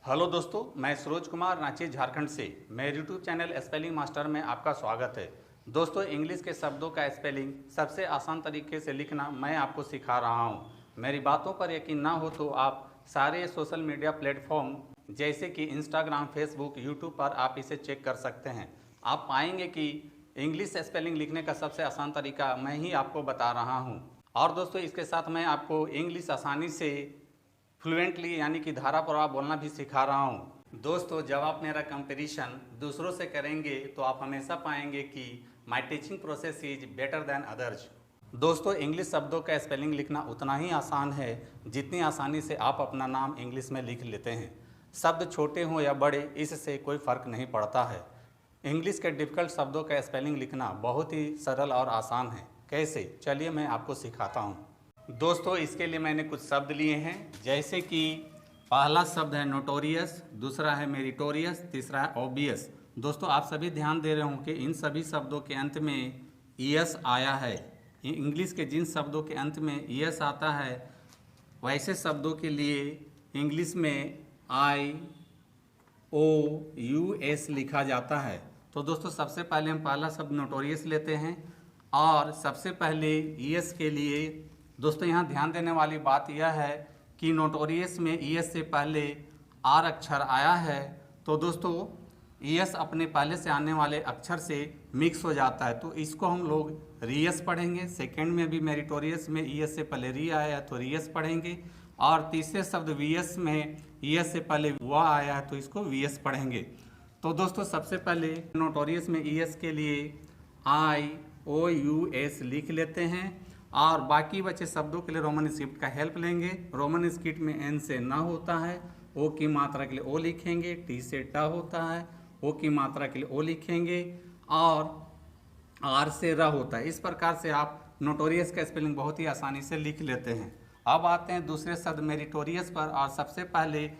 Hello दोस्तों, मैं सरोज कुमार रांची झारखंड से मेरे यूट्यूब चैनल स्पेलिंग मास्टर में आपका स्वागत है। दोस्तों, इंग्लिश के शब्दों का स्पेलिंग सबसे आसान तरीके से लिखना मैं आपको सिखा रहा हूं। मेरी बातों पर यकीन ना हो तो आप सारे सोशल मीडिया प्लेटफॉर्म जैसे कि इंस्टाग्राम, फेसबुक, यूट्यूब पर आप इसे चेक कर सकते हैं। आप पाएंगे कि इंग्लिश स्पेलिंग लिखने का सबसे आसान तरीका मैं ही आपको बता रहा हूँ। और दोस्तों, इसके साथ मैं आपको इंग्लिश आसानी से फ्लुएंटली यानी कि धारा प्रवाह बोलना भी सिखा रहा हूँ। दोस्तों, जब आप मेरा कंपैरिजन दूसरों से करेंगे तो आप हमेशा पाएंगे कि my teaching process is better than others. दोस्तों, इंग्लिश शब्दों का स्पेलिंग लिखना उतना ही आसान है जितनी आसानी से आप अपना नाम इंग्लिश में लिख लेते हैं। शब्द छोटे हों या बड़े, इससे कोई फ़र्क नहीं पड़ता है। इंग्लिश के डिफ़िकल्ट शब्दों का स्पेलिंग लिखना बहुत ही सरल और आसान है। कैसे? चलिए मैं आपको सिखाता हूँ। दोस्तों, इसके लिए मैंने कुछ शब्द लिए हैं, जैसे कि पहला शब्द है नोटोरियस, दूसरा है मेरिटोरियस, तीसरा है ऑब्वियस। दोस्तों, आप सभी ध्यान दे रहे हों कि इन सभी शब्दों के अंत में ईएस आया है। इंग्लिश के जिन शब्दों के अंत में ईएस आता है वैसे शब्दों के लिए इंग्लिश में IOUS लिखा जाता है। तो दोस्तों, सबसे पहले हम पहला शब्द नोटोरियस लेते हैं और सबसे पहले ईएस के लिए दोस्तों यहाँ ध्यान देने वाली बात यह है कि नोटोरियस में ईएस से पहले आर अक्षर आया है, तो दोस्तों ईएस अपने पहले से आने वाले अक्षर से मिक्स हो जाता है, तो इसको हम लोग रियस पढ़ेंगे। सेकंड में भी मेरिटोरियस में ईएस से पहले री आया है तो रियस पढ़ेंगे, और तीसरे शब्द वीएस में ईएस से पहले वा आया है तो इसको वीएस पढ़ेंगे। तो दोस्तों, सबसे पहले नोटोरियस में ईएस के लिए IOUS लिख लेते हैं और बाकी बचे शब्दों के लिए रोमन स्क्रिप्ट का हेल्प लेंगे। रोमन स्क्रिप्ट में एन से ना होता है, ओ की मात्रा के लिए ओ लिखेंगे, टी से टा होता है, ओ की मात्रा के लिए ओ लिखेंगे, और आर से र होता है। इस प्रकार से आप नोटोरियस का स्पेलिंग बहुत ही आसानी से लिख लेते हैं। अब आते हैं दूसरे शब्द मेरिटोरियस पर, और सबसे पहले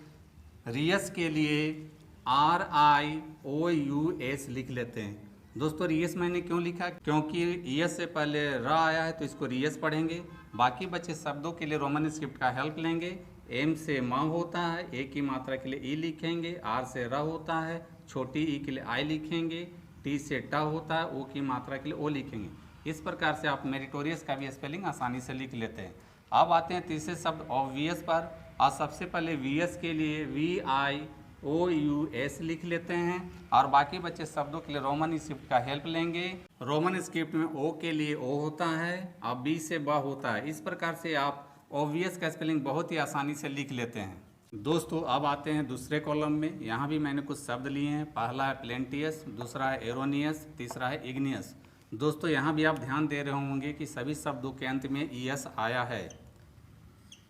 रियस के लिए RIOUS लिख लेते हैं। दोस्तों, रियस मैंने क्यों लिखा? क्योंकि ईएस से पहले र आया है तो इसको रियस पढ़ेंगे। बाकी बचे शब्दों के लिए रोमन स्क्रिप्ट का हेल्प लेंगे। एम से माँ होता है, ए की मात्रा के लिए ई लिखेंगे, आर से र होता है, छोटी ई के लिए आई लिखेंगे, टी से टा होता है, ओ की मात्रा के लिए ओ लिखेंगे। इस प्रकार से आप मेरिटोरियस का भी स्पेलिंग आसानी से लिख लेते हैं। अब आते हैं तीसरे शब्द ऑब्वियस पर, और सबसे पहले वीएस के लिए VIOUS लिख लेते हैं और बाकी बचे शब्दों के लिए रोमन स्क्रिप्ट का हेल्प लेंगे। रोमन स्क्रिप्ट में ओ के लिए ओ होता है और बी से ब होता है। इस प्रकार से आप ऑब्वियस का स्पेलिंग बहुत ही आसानी से लिख लेते हैं। दोस्तों, अब आते हैं दूसरे कॉलम में। यहाँ भी मैंने कुछ शब्द लिए हैं। पहला है प्लेंटियस, दूसरा है एरोनियस, तीसरा है इग्नियस। दोस्तों, यहाँ भी आप ध्यान दे रहे होंगे कि सभी शब्दों के अंत में ईएस आया है।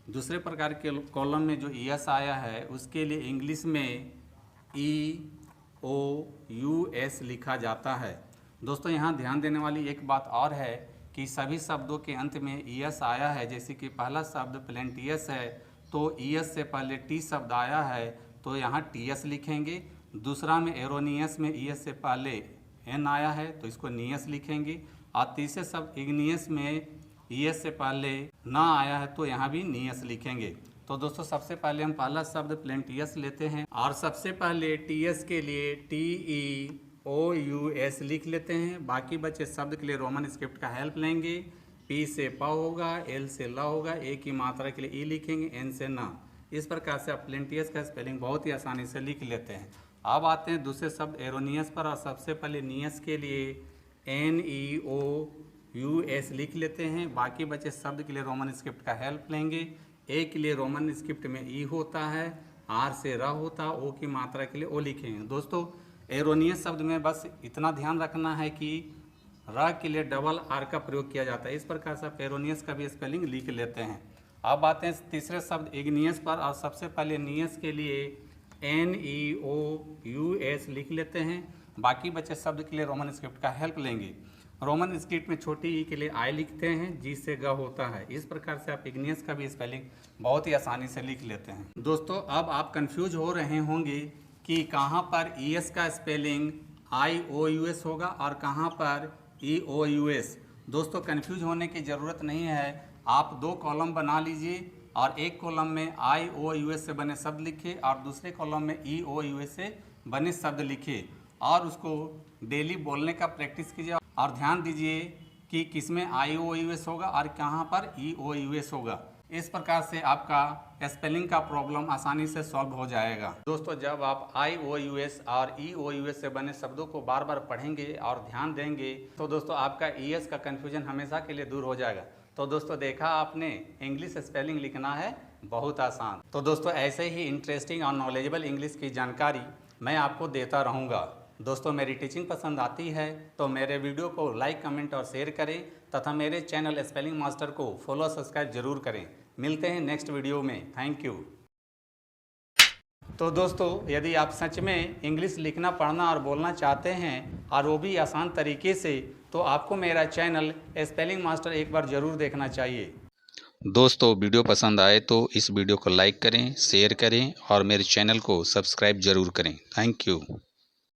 दूसरे प्रकार के कॉलम में जो ईएस आया है उसके लिए इंग्लिश में IOUS लिखा जाता है। दोस्तों, यहाँ ध्यान देने वाली एक बात और है कि सभी शब्दों के अंत में ईएस आया है। जैसे कि पहला शब्द प्लेंटियस है तो ईएस से पहले टी शब्द आया है तो यहाँ टीएस लिखेंगे। दूसरा में एरोनियस में ईएस से पहले एन आया है तो इसको नियस लिखेंगे, और तीसरे शब्द इग्नियस में ईएस से पहले ना आया है तो यहाँ भी नियस लिखेंगे। तो दोस्तों, सबसे पहले हम पहला शब्द प्लेंटियस लेते हैं और सबसे पहले टीएस के लिए TEOUS लिख लेते हैं। बाकी बचे शब्द के लिए रोमन स्क्रिप्ट का हेल्प लेंगे। पी से प होगा, एल से ल होगा, ए की मात्रा के लिए ई लिखेंगे, एन से ना। इस प्रकार से आप प्लेंटियस का स्पेलिंग बहुत ही आसानी से लिख लेते हैं। अब आते हैं दूसरे शब्द एरोनियस पर, और सबसे पहले नियस के लिए NEOUS लिख लेते हैं। बाकी बचे शब्द के लिए रोमन स्क्रिप्ट का हेल्प लेंगे। ए के लिए रोमन स्क्रिप्ट में ई होता है, आर से र होता है, ओ की मात्रा के लिए ओ लिखेंगे। दोस्तों, एरोनियस शब्द में बस इतना ध्यान रखना है कि र के लिए डबल आर का प्रयोग किया जाता है। इस प्रकार से आप एरोनियस का भी स्पेलिंग लिख लेते हैं। अब आते हैं तीसरे शब्द इग्नियस पर, और सबसे पहले नियस के लिए NEOUS लिख लेते हैं। बाकी बचे शब्द के लिए रोमन स्क्रिप्ट का हेल्प लेंगे। रोमन स्क्रिप्ट में छोटी ई के लिए आई लिखते हैं, जी से ग होता है। इस प्रकार से आप इग्नियस का भी स्पेलिंग बहुत ही आसानी से लिख लेते हैं। दोस्तों, अब आप कंफ्यूज हो रहे होंगे कि कहाँ पर ईएस का स्पेलिंग IOUS होगा और कहाँ पर EOUS। दोस्तों, कंफ्यूज होने की ज़रूरत नहीं है। आप दो कॉलम बना लीजिए और एक कॉलम में आई ओ यू एस से बने शब्द लिखे और दूसरे कॉलम में ई ओ यू एस से बने शब्द लिखे और उसको डेली बोलने का प्रैक्टिस कीजिए और ध्यान दीजिए कि किसमें आई ओ यू एस होगा और कहाँ पर ई ओ यू एस होगा। इस प्रकार से आपका स्पेलिंग का प्रॉब्लम आसानी से सॉल्व हो जाएगा। दोस्तों, जब आप आई ओ यू एस और ई ओ यू एस से बने शब्दों को बार बार पढ़ेंगे और ध्यान देंगे तो दोस्तों आपका ई एस का कन्फ्यूजन हमेशा के लिए दूर हो जाएगा। तो दोस्तों, देखा आपने, इंग्लिश स्पेलिंग लिखना है बहुत आसान। तो दोस्तों, ऐसे ही इंटरेस्टिंग और नॉलेजेबल इंग्लिश की जानकारी मैं आपको देता रहूँगा। दोस्तों, मेरी टीचिंग पसंद आती है तो मेरे वीडियो को लाइक, कमेंट और शेयर करें तथा मेरे चैनल स्पेलिंग मास्टर को फॉलो सब्सक्राइब जरूर करें। मिलते हैं नेक्स्ट वीडियो में। Thank you. तो दोस्तों, यदि आप सच में इंग्लिश लिखना, पढ़ना और बोलना चाहते हैं और वो भी आसान तरीके से, तो आपको मेरा चैनल स्पेलिंग मास्टर एक बार ज़रूर देखना चाहिए। दोस्तों, वीडियो पसंद आए तो इस वीडियो को लाइक करें, शेयर करें और मेरे चैनल को सब्सक्राइब जरूर करें। Thank you.